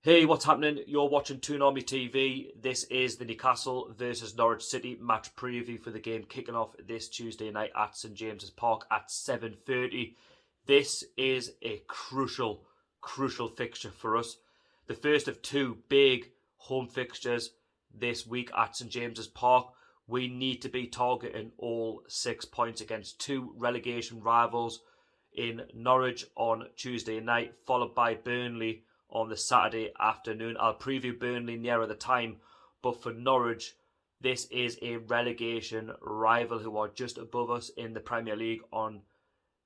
Hey, what's happening? You're watching Toon Army TV. This is the Newcastle versus Norwich City match preview for the game kicking off this Tuesday night at St James's Park at 7:30. This is a crucial fixture for us. The first of two big home fixtures this week at St James's Park. We need to be targeting all 6 points against two relegation rivals in Norwich on Tuesday night, followed by Burnley on the Saturday afternoon. I'll preview Burnley nearer the time, but for Norwich, this is a relegation rival who are just above us in the Premier League on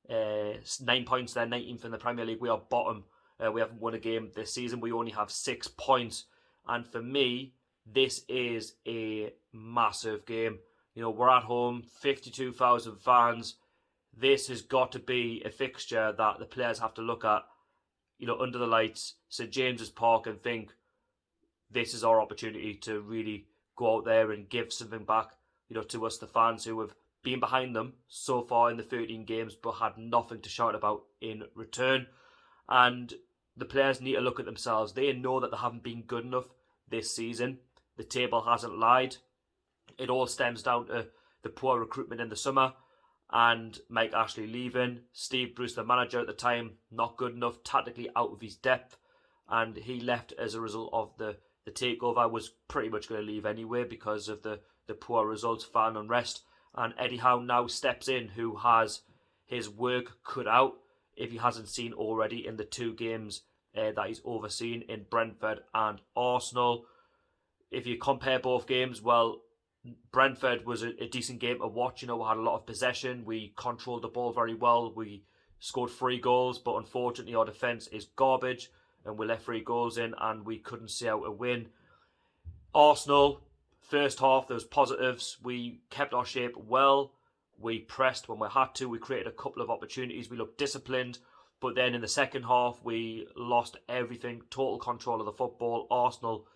9 points. They're 19th in the Premier League. We are bottom. We haven't won a game this season. We only have 6 points. And for me, this is a massive game. You know, we're at home, 52,000 fans. This has got to be a fixture that the players have to look at, you know, under the lights, St James's Park, and think this is our opportunity to really go out there and give something back, you know, to us, the fans who have been behind them so far in the 13 games but had nothing to shout about in return. And the players need to look at themselves. They know that they haven't been good enough this season. The table hasn't lied. It all stems down to the poor recruitment in the summer and Mike Ashley leaving. Steve Bruce, the manager at the time, not good enough, tactically out of his depth, and he left as a result of the takeover. Was pretty much going to leave anyway because of the poor results, fan unrest, and Eddie Howe now steps in, who has his work cut out if he hasn't seen already in the 2 games that he's overseen in Brentford and Arsenal. If you compare both games, well, Brentford was a decent game to watch. You know, we had a lot of possession. We controlled the ball very well. We scored 3 goals, but unfortunately our defence is garbage and we let 3 goals in and we couldn't see out a win. Arsenal, first half, there was positives. We kept our shape well. We pressed when we had to. We created a couple of opportunities. We looked disciplined. But then in the second half, we lost everything. Total control of the football. Arsenal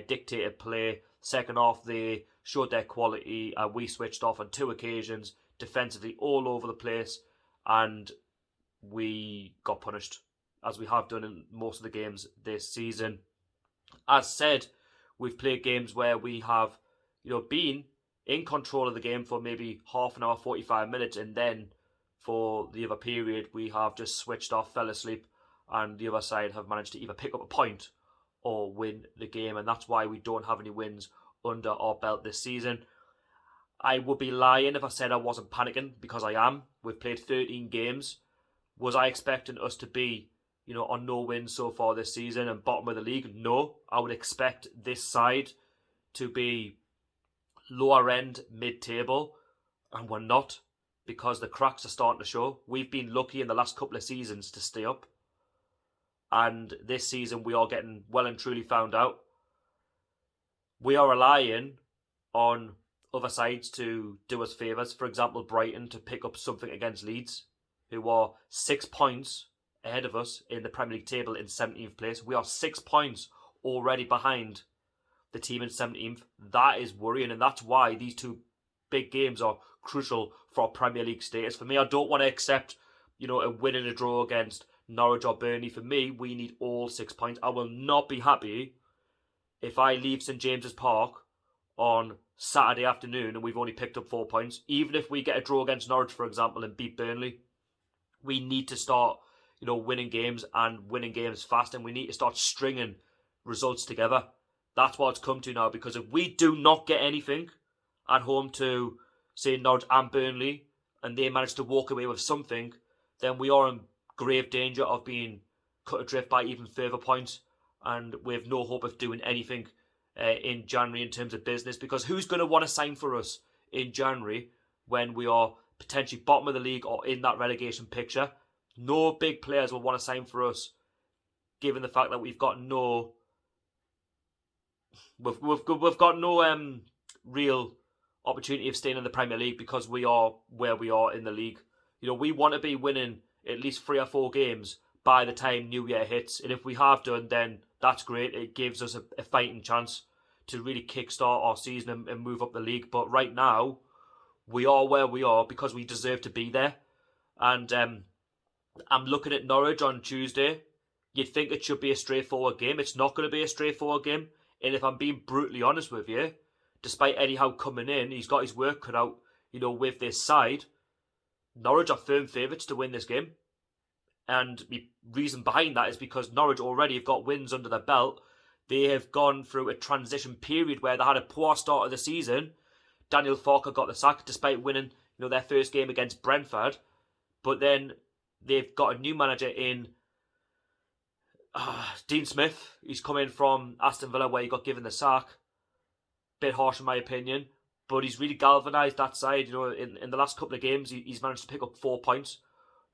dictated play. Second half, they showed their quality. We switched off on 2 occasions, defensively all over the place, and we got punished, as we have done in most of the games this season. As said, we've played games where we have, you know, been in control of the game for maybe half an hour, 45 minutes, and then for the other period, we have just switched off, fell asleep, and the other side have managed to either pick up a point or win the game, and that's why we don't have any wins under our belt this season. I would be lying if I said I wasn't panicking, because I am. We've played 13 games. Was I expecting us to be, you know, on no wins so far this season and bottom of the league? No. I would expect this side to be lower end, mid-table, and we're not, because the cracks are starting to show. We've been lucky in the last couple of seasons to stay up, and this season we are getting well and truly found out. We are relying on other sides to do us favours. For example, Brighton to pick up something against Leeds, who are 6 points ahead of us in the Premier League table in 17th place. We are 6 points already behind the team in 17th. That is worrying, and that's why these 2 big games are crucial for our Premier League status. For me, I don't want to accept, you know, a win and a draw against Norwich or Burnley. For me, we need all 6 points. I will not be happy if I leave St James's Park on Saturday afternoon and we've only picked up 4 points. Even if we get a draw against Norwich, for example, and beat Burnley, we need to start, you know, winning games and winning games fast, and we need to start stringing results together. That's what it's come to now, because if we do not get anything at home to, say, Norwich and Burnley, and they manage to walk away with something, then we are in grave danger of being cut adrift by even further points, and we have no hope of doing anything in January in terms of business, because who's going to want to sign for us in January when we are potentially bottom of the league or in that relegation picture? No big players will want to sign for us, given the fact that we've got no real opportunity of staying in the Premier League, because we are where we are in the league. You know, we want to be winning at least 3 or 4 games by the time New Year hits, and if we have done, then that's great. It gives us a fighting chance to really kickstart our season and move up the league. But right now, we are where we are because we deserve to be there. And I'm looking at Norwich on Tuesday. you'd think it should be a straightforward game. It's not going to be a straightforward game. And if I'm being brutally honest with you, despite Eddie Howe coming in, he's got his work cut out, with this side. Norwich are firm favourites to win this game. And the reason behind that is because Norwich already have got wins under their belt. They have gone through a transition period where they had a poor start of the season. Daniel Farke got the sack despite winning, their first game against Brentford. But then they've got a new manager in Dean Smith. He's come in from Aston Villa where he got given the sack. Bit harsh in my opinion. But he's really galvanised that side. In the last couple of games, he's managed to pick up 4 points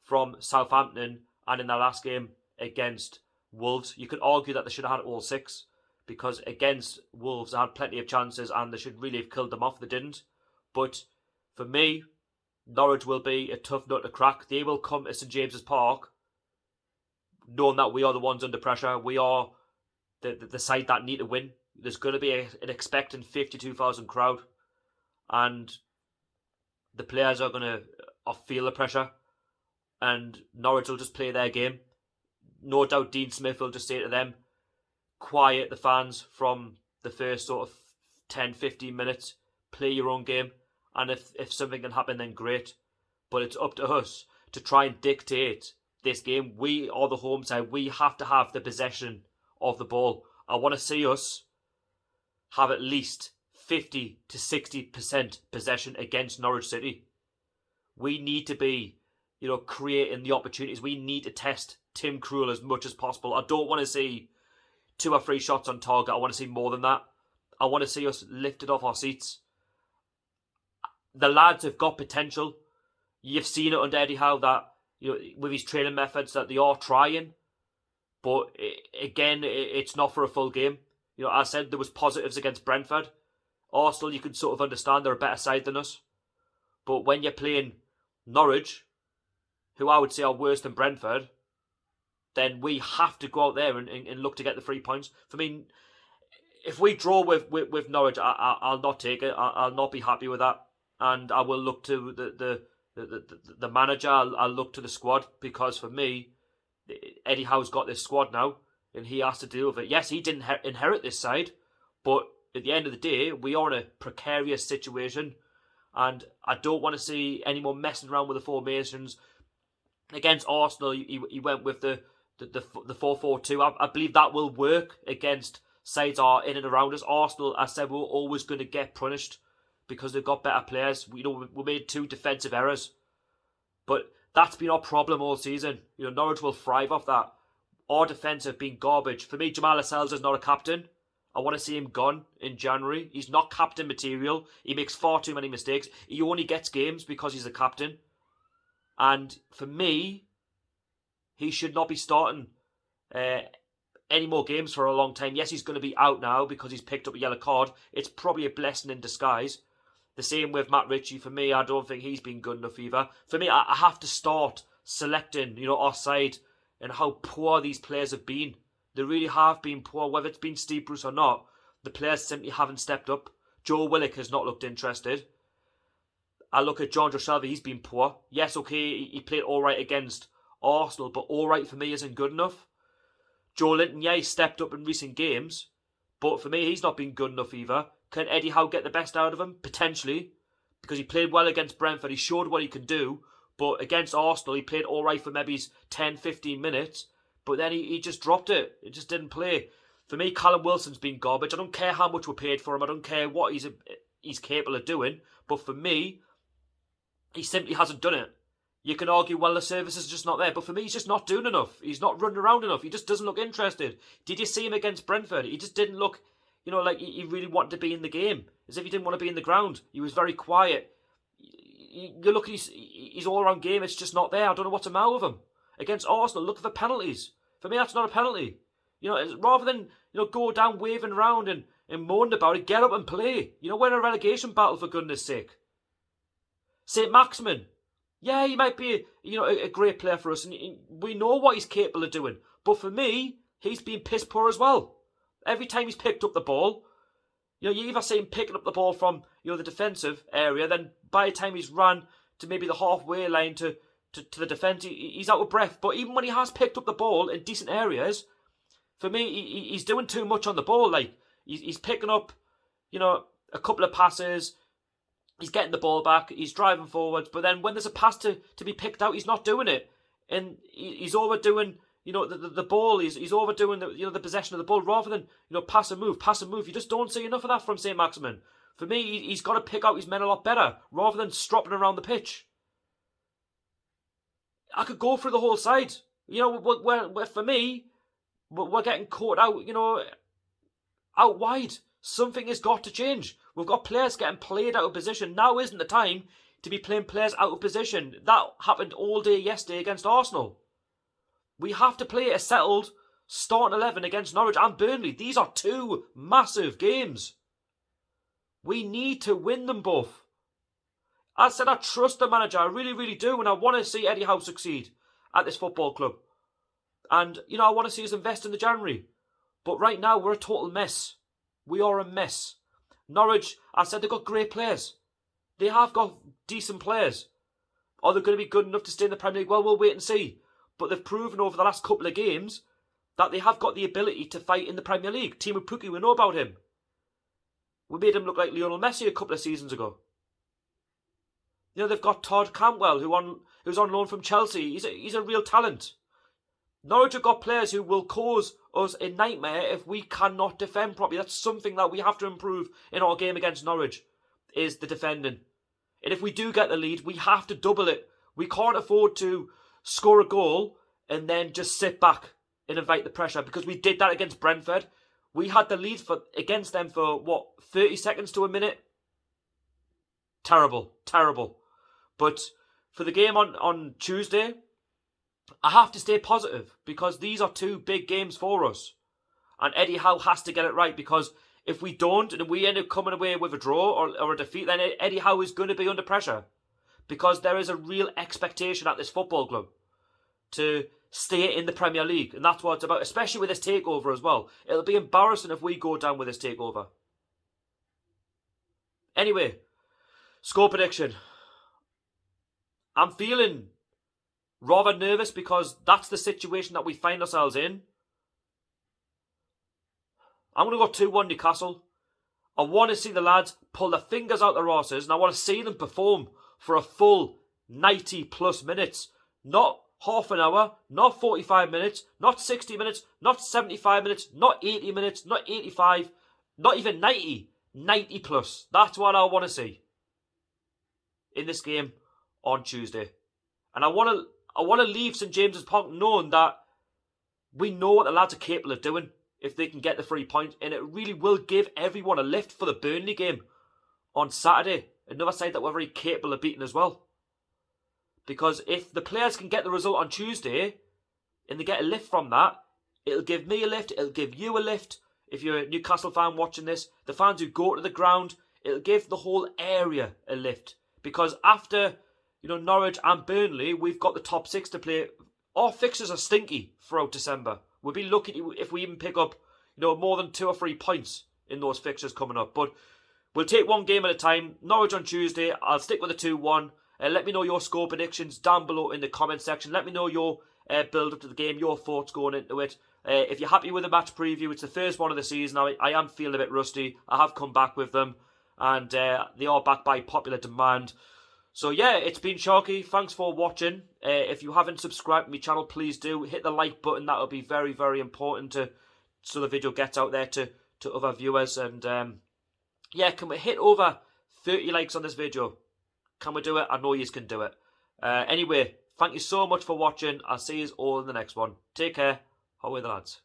from Southampton. And in their last game against Wolves, you could argue that they should have had all 6. Because against Wolves, they had plenty of chances and they should really have killed them off. They didn't. But for me, Norwich will be a tough nut to crack. They will come to St James's Park knowing that we are the ones under pressure. We are the side that need to win. There's going to be an expectant 52,000 crowd. And the players are going to feel the pressure. And Norwich will just play their game. No doubt Dean Smith will just say to them, quiet the fans from the first sort of 10, 15 minutes. Play your own game. And if something can happen, then great. But it's up to us to try and dictate this game. We are the home side. We have to have the possession of the ball. I want to see us have at least 50 to 60% possession against Norwich City. We need to be, creating the opportunities. We need to test Tim Krul as much as possible. I don't want to see 2 or 3 shots on target. I want to see more than that. I want to see us lifted off our seats. The lads have got potential. You've seen it under Eddie Howe that, with his training methods, that they are trying. But again, it's not for a full game. I said there was positives against Brentford. Arsenal, you can sort of understand they're a better side than us. But when you're playing Norwich, who I would say are worse than Brentford, then we have to go out there and look to get the 3 points. For me, if we draw with Norwich, I'll not take it. I'll not be happy with that. And I will look to the manager. I'll look to the squad, because for me, Eddie Howe's got this squad now and he has to deal with it. Yes, he didn't inherit this side, but at the end of the day, we are in a precarious situation and I don't want to see any more messing around with the formations. Against Arsenal, he went with the 4-4-2. I believe that will work against sides are in and around us. Arsenal, I said, we're always going to get punished because they've got better players. We made 2 defensive errors, but that's been our problem all season. Norwich will thrive off that. Our defence have been garbage. For me, Jamal Lascelles is not a captain. I want to see him gone in January. He's not captain material. He makes far too many mistakes. He only gets games because he's a captain. And for me, he should not be starting any more games for a long time. Yes, he's going to be out now because he's picked up a yellow card. It's probably a blessing in disguise. The same with Matt Ritchie. For me, I don't think he's been good enough either. For me, I have to start selecting, our side and how poor these players have been. They really have been poor, whether it's been Steve Bruce or not. The players simply haven't stepped up. Joe Willock has not looked interested. I look at John Shelby, he's been poor. Yes, okay, he played all right against Arsenal, but all right for me isn't good enough. Joe Linton, yeah, he stepped up in recent games, but for me, he's not been good enough either. Can Eddie Howe get the best out of him? Potentially, because he played well against Brentford. He showed what he can do, but against Arsenal, he played all right for maybe 10, 15 minutes, but then he just dropped it. It just didn't play. For me, Callum Wilson's been garbage. I don't care how much we paid for him. I don't care what he's capable of doing, but for me, he simply hasn't done it. You can argue, well, the service is just not there. But for me, he's just not doing enough. He's not running around enough. He just doesn't look interested. Did you see him against Brentford? He just didn't look, like he really wanted to be in the game. As if he didn't want to be in the ground. He was very quiet. You look at his all-round game, it's just not there. I don't know what to matter with him. Against Arsenal, look for penalties. For me, that's not a penalty. Rather than, go down waving around and moaning about it, get up and play. We're in a relegation battle, for goodness sake. St. Maximin. Yeah, he might be, a great player for us, and we know what he's capable of doing. But for me, he's been piss poor as well. Every time he's picked up the ball, you either see him picking up the ball from, the defensive area, then by the time he's run to maybe the halfway line to to the defence. He's out of breath. But even when he has picked up the ball in decent areas, for me, he's doing too much on the ball. Like, he's picking up, a couple of passes. He's getting the ball back. He's driving forwards. But then when there's a pass to be picked out, he's not doing it. And he's overdoing, the ball. He's overdoing the possession of the ball rather than, pass and move. You just don't see enough of that from St. Maximin. For me, he's got to pick out his men a lot better rather than stropping around the pitch. I could go through the whole side. For me, we're getting caught out, out wide. Something has got to change. We've got players getting played out of position. Now isn't the time to be playing players out of position. That happened all day yesterday against Arsenal. We have to play a settled starting 11 against Norwich and Burnley. These are two massive games. We need to win them both. I said I trust the manager. I really, really do. And I want to see Eddie Howe succeed at this football club. And, I want to see us invest in the January. But right now, we're a total mess. We are a mess. Norwich, I said they've got great players. They have got decent players. Are they going to be good enough to stay in the Premier League? Well, we'll wait and see. But they've proven over the last couple of games that they have got the ability to fight in the Premier League. Timu Pukki, we know about him. We made him look like Lionel Messi a couple of seasons ago. They've got Todd Cantwell, who's on loan from Chelsea. He's a real talent. Norwich have got players who will cause us a nightmare if we cannot defend properly. That's something that we have to improve in our game against Norwich, is the defending. And if we do get the lead, we have to double it. We can't afford to score a goal and then just sit back and invite the pressure, because we did that against Brentford. We had the lead against them for, 30 seconds to a minute? Terrible. But for the game on Tuesday, I have to stay positive, because these are two big games for us. And Eddie Howe has to get it right, because if we don't, and we end up coming away with a draw or a defeat, then Eddie Howe is going to be under pressure. Because there is a real expectation at this football club to stay in the Premier League. And that's what it's about, especially with this takeover as well. It'll be embarrassing if we go down with this takeover. Anyway, score prediction. I'm feeling rather nervous because that's the situation that we find ourselves in. I'm going to go 2-1 Newcastle. I want to see the lads pull their fingers out their arses, and I want to see them perform for a full 90 plus minutes. Not half an hour, not 45 minutes, not 60 minutes, not 75 minutes, not 80 minutes, not 85, not even 90. 90 plus. That's what I want to see in this game on Tuesday. And I want to leave St James's Park knowing that we know what the lads are capable of doing if they can get the 3 points. And it really will give everyone a lift for the Burnley game on Saturday. Another side that we're very capable of beating as well. Because if the players can get the result on Tuesday and they get a lift from that, it'll give me a lift, it'll give you a lift. If you're a Newcastle fan watching this, the fans who go to the ground, it'll give the whole area a lift. Because after, Norwich and Burnley, we've got the top 6 to play. Our fixtures are stinky throughout December. We'll be lucky if we even pick up, more than 2 or 3 points in those fixtures coming up. But we'll take one game at a time. Norwich on Tuesday. I'll stick with the 2-1. Let me know your score predictions down below in the comment section. Let me know your build up to the game, your thoughts going into it. If you're happy with the match preview, it's the first one of the season. I am feeling a bit rusty. I have come back with them, and they are back by popular demand. So yeah, it's been Sharky. Thanks for watching. If you haven't subscribed to my channel, please do. Hit the like button. That will be very, very important so the video gets out there to other viewers. And yeah, can we hit over 30 likes on this video? Can we do it? I know you can do it. Anyway, thank you so much for watching. I'll see you all in the next one. Take care. How are the lads?